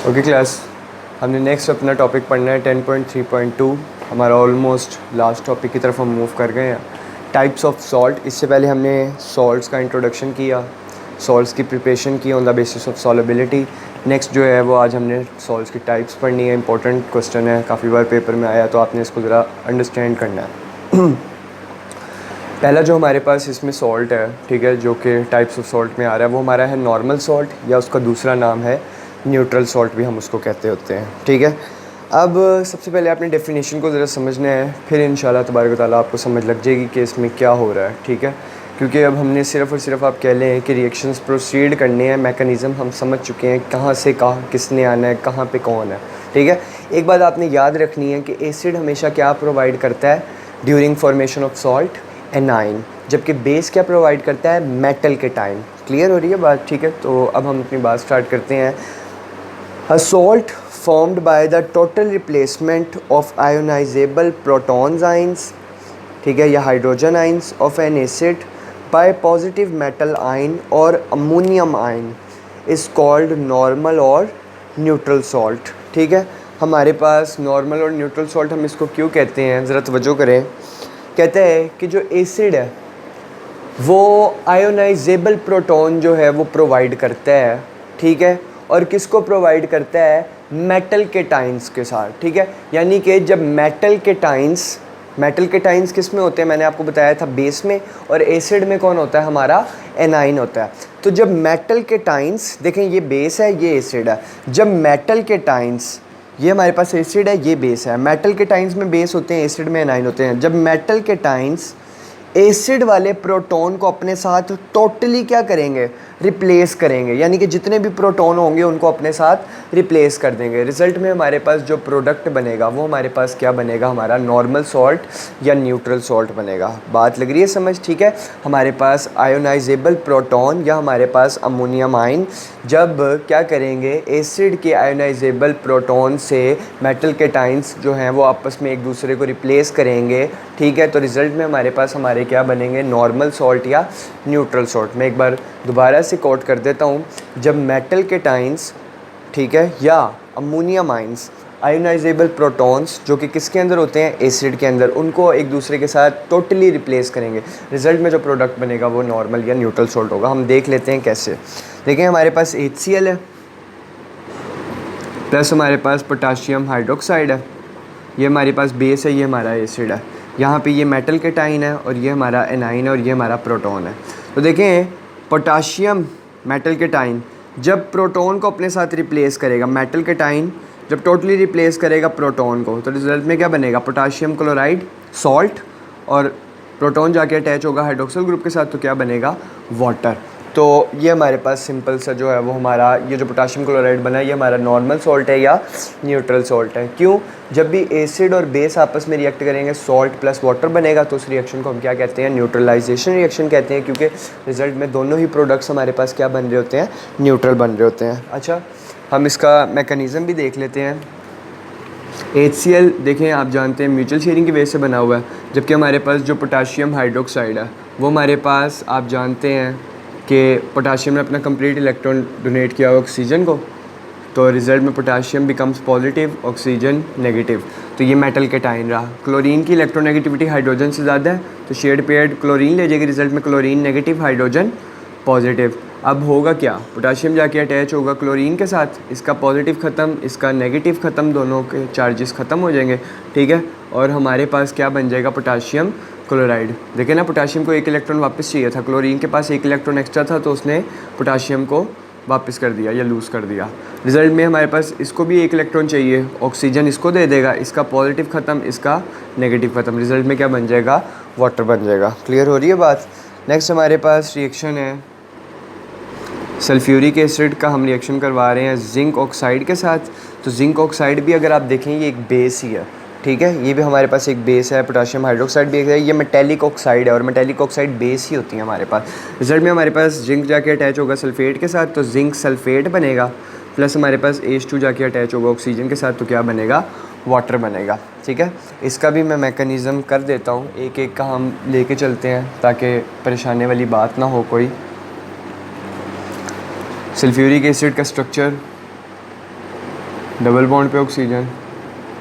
Okay class, हमने next अपना topic पढ़ना है 10.3.2। हमारा ऑलमोस्ट लास्ट टॉपिक की तरफ हम मूव कर गए हैं। Types of salt. इससे पहले हमने सॉल्ट्स का इंट्रोडक्शन किया, सॉल्ट्स की प्रिपरेशन की on the basis of solubility. Next जो है वो आज हमने सॉल्ट्स की टाइप्स पढ़नी है। इंपॉर्टेंट क्वेश्चन है, काफ़ी बार पेपर में आया, तो आपने इसको ज़रा अंडरस्टैंड करना है। पहला जो हमारे पास इसमें सॉल्ट है, ठीक है, जो कि टाइप्स ऑफ सॉल्ट में आ रहा है, वो हमारा है नॉर्मल सॉल्ट, या उसका दूसरा नाम है न्यूट्रल सॉल्ट भी हम उसको कहते होते हैं। ठीक है, अब सबसे पहले आपने डेफिनेशन को ज़रा समझना है, फिर इंशाल्लाह तबारक ताला आपको समझ लग जाएगी कि इसमें क्या हो रहा है। ठीक है, क्योंकि अब हमने सिर्फ़ और सिर्फ आप कह लें कि रिएक्शंस प्रोसीड करने हैं, मैकेनिज़्म हम समझ चुके हैं, कहाँ से कहाँ किसने आना है, कहाँ पे कौन है। ठीक है, एक बात आपने याद रखनी है कि एसिड हमेशा क्या प्रोवाइड करता है during formation of salt, A9, जबकि बेस क्या प्रोवाइड करता है, मेटल के टाइम। क्लियर हो रही है बात? ठीक है, तो अब हम अपनी बात स्टार्ट करते हैं। A salt formed by the total replacement of ionisable protons ions, ठीक है, या hydrogen ions of N acid by positive metal आइन और अमोनियम आइन इज़ कॉल्ड नॉर्मल और न्यूट्रल सॉल्ट। ठीक है, हमारे पास नॉर्मल और न्यूट्रल सॉल्ट हम इसको क्यों कहते हैं, ज़रा तवज्जो करें। कहते हैं कि जो एसिड है वो आयोनाइजेबल प्रोटॉन जो है वो प्रोवाइड करता है। ठीक है, और किसको प्रोवाइड करता है, मेटल केटाइंस के साथ। ठीक है, यानी कि जब मेटल केटाइंस किस में होते हैं, मैंने आपको बताया था बेस में, और एसिड में कौन होता है, हमारा एनाइन होता है। तो जब मेटल केटाइंस, देखें ये बेस है, ये एसिड है, जब मेटल केटाइंस, ये हमारे पास एसिड है, ये बेस है, मेटल केटाइंस में बेस होते हैं, एसिड में एनाइन होते हैं। जब मेटल केटाइंस एसिड वाले प्रोटॉन को अपने साथ टोटली क्या करेंगे, रिप्लेस करेंगे, यानी कि जितने भी प्रोटॉन होंगे उनको अपने साथ रिप्लेस कर देंगे। रिज़ल्ट में हमारे पास जो प्रोडक्ट बनेगा वो हमारे पास क्या बनेगा, हमारा नॉर्मल सॉल्ट या न्यूट्रल सॉल्ट बनेगा। बात लग रही है समझ? ठीक है, हमारे पास आयोनाइजेबल प्रोटॉन या हमारे पास अमोनियम आइन जब क्या करेंगे, एसिड के आयोनाइजेबल प्रोटॉन से मेटल केटाइंस जो हैं वो आपस में एक दूसरे को रिप्लेस करेंगे। ठीक है, तो रिज़ल्ट में हमारे पास हमारे क्या बनेंगे, नॉर्मल सॉल्ट या न्यूट्रल सॉल्ट। मैं एक बार दोबारा से कोट कर देता हूँ। जब मेटल केटाइंस, ठीक है, या अमोनियम आइंस आयोनाइजेबल प्रोटॉन्स जो कि किसके अंदर होते हैं, एसिड के अंदर, उनको एक दूसरे के साथ टोटली रिप्लेस करेंगे, रिज़ल्ट में जो प्रोडक्ट बनेगा वो नॉर्मल या न्यूट्रल सॉल्ट होगा। हम देख लेते हैं कैसे। देखें, हमारे पास HCl है, प्लस हमारे पास पोटाशियम हाइड्रोक्साइड है, ये हमारे पास बेस है, ये हमारा एसिड है, यहाँ पे ये मेटल केटाइन है, और ये हमारा एनाइन है, और ये हमारा प्रोटॉन है। तो देखें, पोटाशियम मेटल केटाइन जब प्रोटॉन को अपने साथ रिप्लेस करेगा, मेटल केटाइन जब टोटली रिप्लेस करेगा प्रोटॉन को, तो रिजल्ट में क्या बनेगा, पोटाशियम क्लोराइड सॉल्ट, और प्रोटॉन जाके अटैच होगा हाइड्रोक्सिल ग्रुप के साथ, तो क्या बनेगा, वाटर। तो ये हमारे पास सिंपल सा जो है वो हमारा ये जो पोटाशियम क्लोराइड बना है ये हमारा नॉर्मल सॉल्ट है या न्यूट्रल सॉल्ट है। क्यों? जब भी एसिड और बेस आपस में रिएक्ट करेंगे, सॉल्ट प्लस वाटर बनेगा, तो उस रिएक्शन को हम क्या कहते हैं, न्यूट्रलाइजेशन रिएक्शन कहते हैं, क्योंकि रिजल्ट में दोनों ही प्रोडक्ट्स हमारे पास क्या बन रहे होते हैं, न्यूट्रल बन रहे होते हैं। अच्छा, हम इसका मैकेनिज़्म भी देख लेते हैं। HCl देखें, आप जानते हैं म्यूचुअल शेयरिंग की वजह से बना हुआ है, जबकि हमारे पास जो पोटाशियम हाइड्रोक्साइड है वो हमारे पास आप जानते हैं कि पोटाशियम ने अपना कंप्लीट इलेक्ट्रॉन डोनेट किया ऑक्सीजन को, तो रिज़ल्ट में potassium becomes positive, oxygen negative, तो ये मेटल केटाइन रहा। क्लोरीन की इलेक्ट्रोनेगेटिविटी हाइड्रोजन से ज़्यादा है, तो शेड पेयर्ड क्लोरीन ले जाएगी, रिज़ल्ट में क्लोरीन नेगेटिव, हाइड्रोजन पॉजिटिव। अब होगा क्या, पोटाशियम जाके अटैच होगा क्लोरीन के साथ, इसका पॉजिटिव ख़त्म, इसका नेगेटिव ख़त्म, दोनों के चार्जेस ख़त्म हो जाएंगे। ठीक है, और हमारे पास क्या बन जाएगा, पोटाशियम क्लोराइड। देखें ना, पोटाशियम को एक इलेक्ट्रॉन वापस चाहिए था, क्लोरीन के पास एक इलेक्ट्रॉन एक्स्ट्रा था, तो उसने पोटाशियम को वापस कर दिया या लूज़ कर दिया। रिज़ल्ट में हमारे पास इसको भी एक इलेक्ट्रॉन चाहिए, ऑक्सीजन इसको दे देगा, इसका पॉजिटिव ख़त्म, इसका नेगेटिव ख़त्म, रिज़ल्ट में क्या बन जाएगा, वाटर बन जाएगा। क्लियर हो रही है बात? नेक्स्ट हमारे पास रिएक्शन है सल्फ्यूरिक एसिड का, हम रिएक्शन करवा रहे हैं जिंक ऑक्साइड के साथ। तो जिंक ऑक्साइड भी अगर आप देखें ये एक बेस ही है। ठीक है, ये भी हमारे पास एक बेस है, पोटाशियम हाइड्रोक्साइड भी एक है, ये मेटेलिक ऑक्साइड है, और मेटेलिक ऑक्साइड बेस ही होती है हमारे पास। रिजल्ट में हमारे पास जिंक जाके अटैच होगा सल्फेट के साथ, तो जिंक सल्फेट बनेगा, प्लस हमारे पास H2 जाके अटैच होगा ऑक्सीजन के साथ, तो क्या बनेगा, वाटर बनेगा। ठीक है, इसका भी मैं मैकेनिज़्म कर देता हूँ, एक एक का हम लेके चलते हैं ताकि परेशानी वाली बात ना हो कोई। सल्फ्यूरिक एसिड का स्ट्रक्चर, डबल बॉन्ड पे ऑक्सीजन,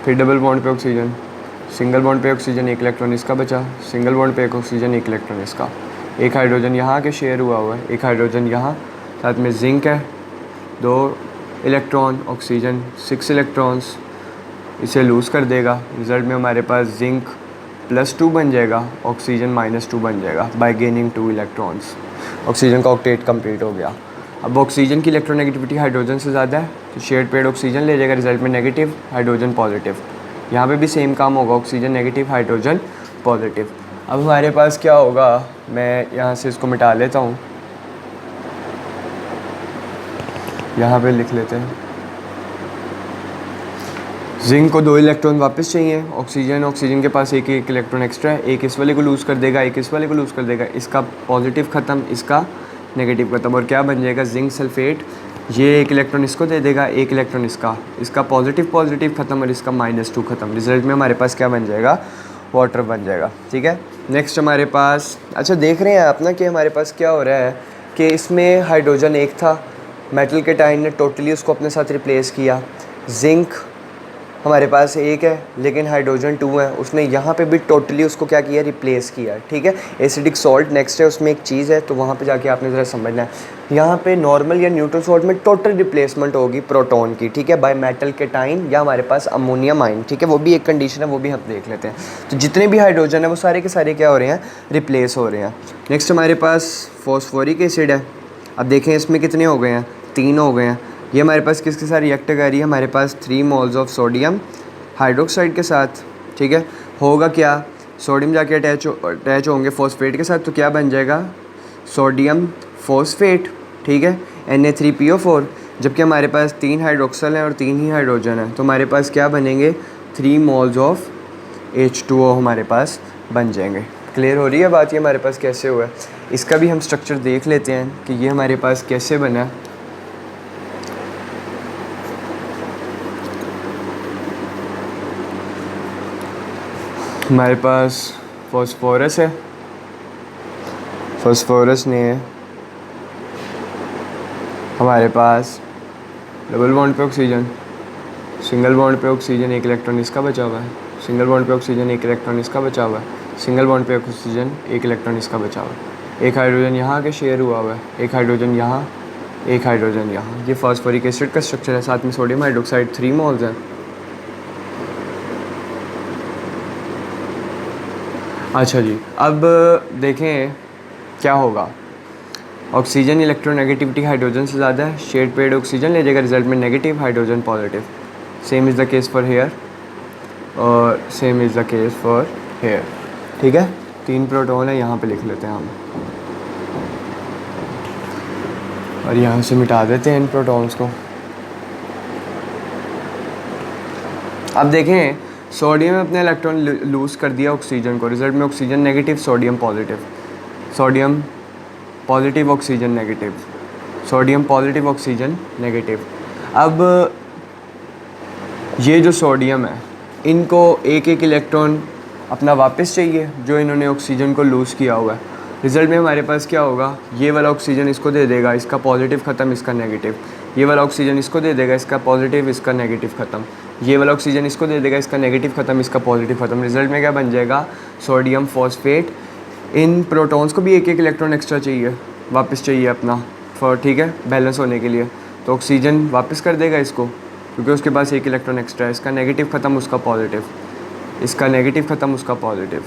फिर डबल बॉन्ड पे ऑक्सीजन, सिंगल बॉन्ड पे ऑक्सीजन, एक इलेक्ट्रॉन इसका बचा, सिंगल बॉन्ड पे एक ऑक्सीजन, एक इलेक्ट्रॉन इसका, एक हाइड्रोजन यहाँ के शेयर हुआ है, एक हाइड्रोजन यहाँ, साथ में जिंक है, 2 इलेक्ट्रॉन, ऑक्सीजन 6 इलेक्ट्रॉन्स, इसे लूज़ कर देगा। रिज़ल्ट में हमारे पास जिंक +2 बन जाएगा, ऑक्सीजन -2 बन जाएगा बाय गेनिंग 2 इलेक्ट्रॉन्स। ऑक्सीजन का ऑक्टेट कंप्लीट हो गया। अब ऑक्सीजन की इलेक्ट्रोनेगेटिविटी हाइड्रोजन से ज़्यादा है तो शेयर्ड पेड ऑक्सीजन ले जाएगा, रिजल्ट में नेगेटिव, हाइड्रोजन पॉजिटिव। यहाँ पे भी सेम काम होगा, ऑक्सीजन नेगेटिव, हाइड्रोजन पॉजिटिव। अब हमारे पास क्या होगा, मैं यहाँ से इसको मिटा लेता हूँ, यहाँ पे लिख लेते हैं। जिंक को 2 इलेक्ट्रॉन वापस चाहिए, ऑक्सीजन के पास एक इलेक्ट्रॉन एक्स्ट्रा है, एक इस वाले को लूज़ कर देगा, एक इस वाले को लूज़ कर देगा, इसका पॉजिटिव ख़त्म, इसका नेगेटिव ख़त्म, और क्या बन जाएगा, जिंक सल्फेट। ये एक इलेक्ट्रॉन इसको दे देगा, एक इलेक्ट्रॉन इसका पॉजिटिव ख़त्म और इसका -2 ख़त्म। रिजल्ट में हमारे पास क्या बन जाएगा, वाटर बन जाएगा। ठीक है, नेक्स्ट हमारे पास, अच्छा देख रहे हैं आप ना कि हमारे पास क्या हो रहा है कि इसमें हाइड्रोजन एक था, मेटल के टाइन ने टोटली उसको अपने साथ रिप्लेस किया। जिंक हमारे पास एक है लेकिन हाइड्रोजन 2 है, उसने यहाँ पे भी टोटली उसको क्या किया, रिप्लेस किया। ठीक है, एसिडिक सॉल्ट नेक्स्ट है, उसमें एक चीज़ है तो वहाँ पे जाके आपने ज़रा समझना है। यहाँ पे नॉर्मल या न्यूट्रल सॉल्ट में टोटल रिप्लेसमेंट होगी प्रोटॉन की, ठीक है, बाय मेटल के टाइन या हमारे पास अमोनियम आयन। ठीक है, वो भी एक कंडीशन है, वो भी हम देख लेते हैं। तो जितने भी हाइड्रोजन है वो सारे के सारे क्या हो रहे हैं, रिप्लेस हो रहे हैं। नेक्स्ट हमारे पास फॉस्फोरिक एसिड है। अब देखें इसमें कितने हो गए हैं, 3 हो गए हैं। ये हमारे पास किसके साथ रिएक्ट कर रही है, हमारे पास 3 मोल्स ऑफ सोडियम हाइड्रोक्साइड के साथ। ठीक है, होगा क्या, सोडियम जाके अटैच होंगे फॉस्फेट के साथ, तो क्या बन जाएगा, सोडियम फॉस्फेट। ठीक है, Na3PO4, जबकि हमारे पास 3 हाइड्रोक्सल हैं और 3 ही हाइड्रोजन है, तो हमारे पास क्या बनेंगे, 3 मोल्स ऑफ H2O हमारे पास बन जाएंगे। क्लियर हो रही है बात, ये हमारे पास कैसे हुआ है। इसका भी हम स्ट्रक्चर देख लेते हैं कि ये हमारे पास कैसे बना है। हमारे पास फॉस्फोरस है, फॉस्फोरस ने हमारे पास डबल बॉन्ड पे ऑक्सीजन, सिंगल बॉन्ड पे ऑक्सीजन, एक इलेक्ट्रॉन इसका बचा हुआ है, सिंगल बॉन्ड पे ऑक्सीजन, एक इलेक्ट्रॉन इसका बचा हुआ है, सिंगल बॉन्ड पे ऑक्सीजन, एक इलेक्ट्रॉन इसका बचा हुआ है, एक हाइड्रोजन यहाँ के शेयर हुआ है, एक हाइड्रोजन यहाँ, एक हाइड्रोजन यहाँ। ये फॉस्फोरिक एसिड का स्ट्रक्चर है। साथ में सोडियम हाइड्रोक्साइड 3 मोल्स है। अच्छा जी, अब देखें क्या होगा, ऑक्सीजन इलेक्ट्रोनेगेटिविटी हाइड्रोजन से ज़्यादा है, शेड पेड ऑक्सीजन ले जाएगा, रिजल्ट में negative, hydrogen positive. Same is the case for here और same is the case for here. ठीक है, 3 प्रोटॉन है, यहाँ पे लिख लेते हैं हम और यहाँ से मिटा देते हैं इन प्रोटॉन्स को। अब देखें, सोडियम में अपने इलेक्ट्रॉन लूज़ कर दिया ऑक्सीजन को, रिजल्ट में oxygen negative, sodium positive, sodium positive, oxygen negative, sodium positive, oxygen negative. अब ये जो सोडियम है, इनको एक एक इलेक्ट्रॉन अपना वापस चाहिए जो इन्होंने ऑक्सीजन को लूज़ किया हुआ है। रिज़ल्ट में हमारे पास क्या होगा, ये वाला ऑक्सीजन इसको दे देगा, इसका पॉजिटिव ख़त्म, इसका नेगेटिव। ये वाला ऑक्सीजन इसको दे देगा, इसका पॉजिटिव, इसका नेगेटिव ख़त्म। ये वाला ऑक्सीजन इसको दे देगा, इसका नेगेटिव ख़त्म, इसका पॉजिटिव ख़त्म। रिज़ल्ट में क्या बन जाएगा, सोडियम फॉस्फेट। इन प्रोटॉन्स को भी एक एक इलेक्ट्रॉन एक्स्ट्रा चाहिए, वापस चाहिए अपना फॉर, ठीक है, बैलेंस होने के लिए। तो ऑक्सीजन वापस कर देगा इसको क्योंकि उसके पास एक इलेक्ट्रॉन एक्स्ट्रा है। इसका नेगेटिव ख़त्म, उसका पॉजिटिव, इसका नेगेटिव ख़त्म, उसका पॉजिटिव,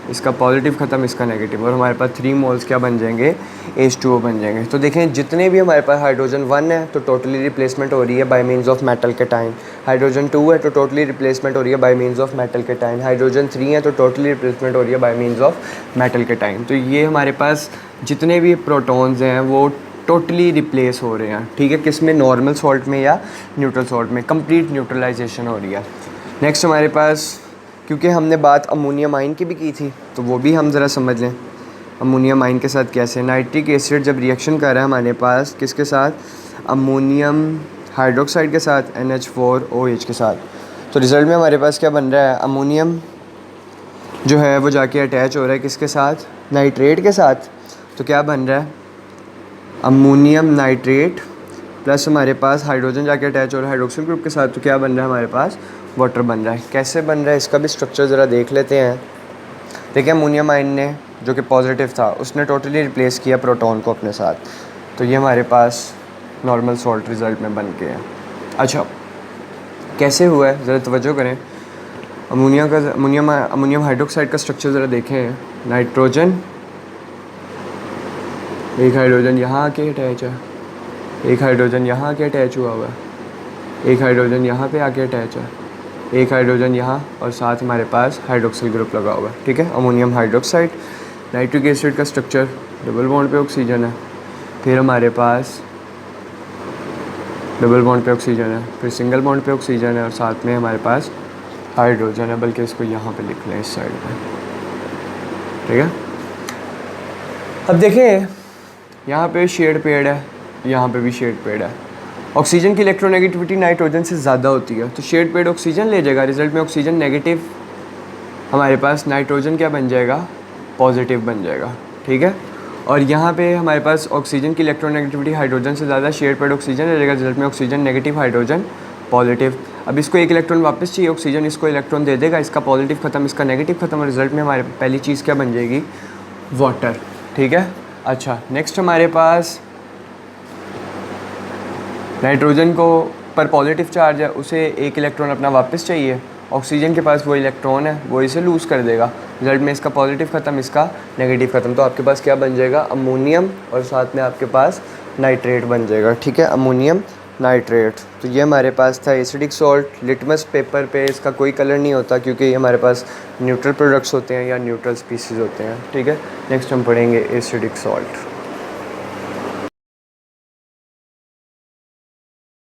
इसका पॉजिटिव ख़त्म, इसका नेगेटिव, और हमारे पास 3 मोल्स क्या बन जाएंगे, H2O बन जाएंगे। तो देखें, जितने भी हमारे पास हाइड्रोजन 1 है तो टोटली रिप्लेसमेंट हो रही है बाय मीन्स ऑफ मेटल के टाइन। हाइड्रोजन 2 है तो टोटली रिप्लेसमेंट हो रही है बाय मीन्स ऑफ मेटल के टाइन। हाइड्रोजन 3 है तो टोटली रिप्लेसमेंट हो रही है बाय मीन्स ऑफ मेटल के टाइन। तो ये हमारे पास जितने भी प्रोटॉन्स हैं वो टोटली रिप्लेस हो रहे हैं। ठीक है, किस में, नॉर्मल सॉल्ट में या न्यूट्रल सॉल्ट में, कंप्लीट न्यूट्रलाइजेशन हो रही है। नेक्स्ट हमारे पास, क्योंकि हमने बात अमोनियम आयन की भी की थी तो वो भी हम ज़रा समझ लें। अमोनियम आयन के साथ कैसे, नाइट्रिक एसिड जब रिएक्शन कर रहा है हमारे पास किसके साथ, अमोनियम हाइड्रोक्साइड के साथ, NH4OH के साथ, तो रिज़ल्ट में हमारे पास क्या बन रहा है, अमोनियम जो है वो जाके अटैच हो रहा है किसके साथ, नाइट्रेट के साथ। तो क्या बन रहा है, अमोनियम नाइट्रेट प्लस हमारे पास हाइड्रोजन जाके अटैच हो रहा है हाइड्रोक्सिल ग्रुप के साथ, तो क्या बन रहा है हमारे पास, वाटर बन रहा है। कैसे बन रहा है इसका भी स्ट्रक्चर ज़रा देख लेते हैं। देखिए अमोनियम आयन ने जो कि पॉजिटिव था उसने टोटली रिप्लेस किया प्रोटॉन को अपने साथ, तो ये हमारे पास नॉर्मल सॉल्ट रिज़ल्ट में बन के है। अच्छा कैसे हुआ है ज़रा तवज्जो करें। अमोनियम हाइड्रोक्साइड का स्ट्रक्चर ज़रा देखें। नाइट्रोजन, एक हाइड्रोजन यहाँ आके अटैच है, एक हाइड्रोजन यहाँ आके अटैच हुआ हुआ है, एक हाइड्रोजन यहाँ पे आके अटैच है, एक हाइड्रोजन यहाँ, और साथ हमारे पास हाइड्रोक्सिल ग्रुप लगा हुआ है। ठीक है, अमोनियम हाइड्रोक्साइड। नाइट्रिक एसिड का स्ट्रक्चर डबल बॉन्ड पे ऑक्सीजन है, फिर हमारे पास डबल बॉन्ड पे ऑक्सीजन है, फिर सिंगल बॉन्ड पे ऑक्सीजन है, और साथ में हमारे पास हाइड्रोजन है, बल्कि इसको यहाँ पे लिख लें इस साइड पे। ठीक है, अब देखें यहाँ पे शेड पेड है, यहाँ पे भी शेड पेड है। ऑक्सीजन की इलेक्ट्रोनेगेटिविटी नाइट्रोजन से ज़्यादा होती है, तो शेड पेड ऑक्सीजन ले जाएगा, रिजल्ट में ऑक्सीजन नेगेटिव, हमारे पास नाइट्रोजन क्या बन जाएगा, पॉजिटिव बन जाएगा। ठीक है, और यहाँ पे हमारे पास ऑक्सीजन की इलेक्ट्रोनेगेटिविटी हाइड्रोजन से ज़्यादा, शेड पेड ऑक्सीजन ले जाएगा, रिजल्ट में ऑक्सीजन नेगेटिव, हाइड्रोजन पॉजिटिव। अब इसको एक इलेक्ट्रॉन वापस चाहिए, ऑक्सीजन इसको इलेक्ट्रॉन दे देगा, इसका पॉजिटिव ख़त्म, इसका नेगेटिव ख़त्म, और रिजल्ट में हमारे पहली चीज़ क्या बन जाएगी, वाटर। ठीक है, अच्छा नेक्स्ट हमारे पास नाइट्रोजन को पर पॉजिटिव चार्ज है, उसे एक इलेक्ट्रॉन अपना वापस चाहिए, ऑक्सीजन के पास वो इलेक्ट्रॉन है, वो इसे लूज़ कर देगा, रिजल्ट में इसका पॉजिटिव ख़त्म, इसका नेगेटिव ख़त्म, तो आपके पास क्या बन जाएगा, अमोनियम, और साथ में आपके पास नाइट्रेट बन जाएगा। ठीक है, अमोनियम नाइट्रेट। तो ये हमारे पास था एसिडिक सॉल्ट। लिटमस पेपर पे इसका कोई कलर नहीं होता क्योंकि ये हमारे पास न्यूट्रल प्रोडक्ट्स होते हैं या न्यूट्रल स्पीसीज़ होते हैं। ठीक है, नेक्स्ट हम पढ़ेंगे एसिडिक सॉल्ट।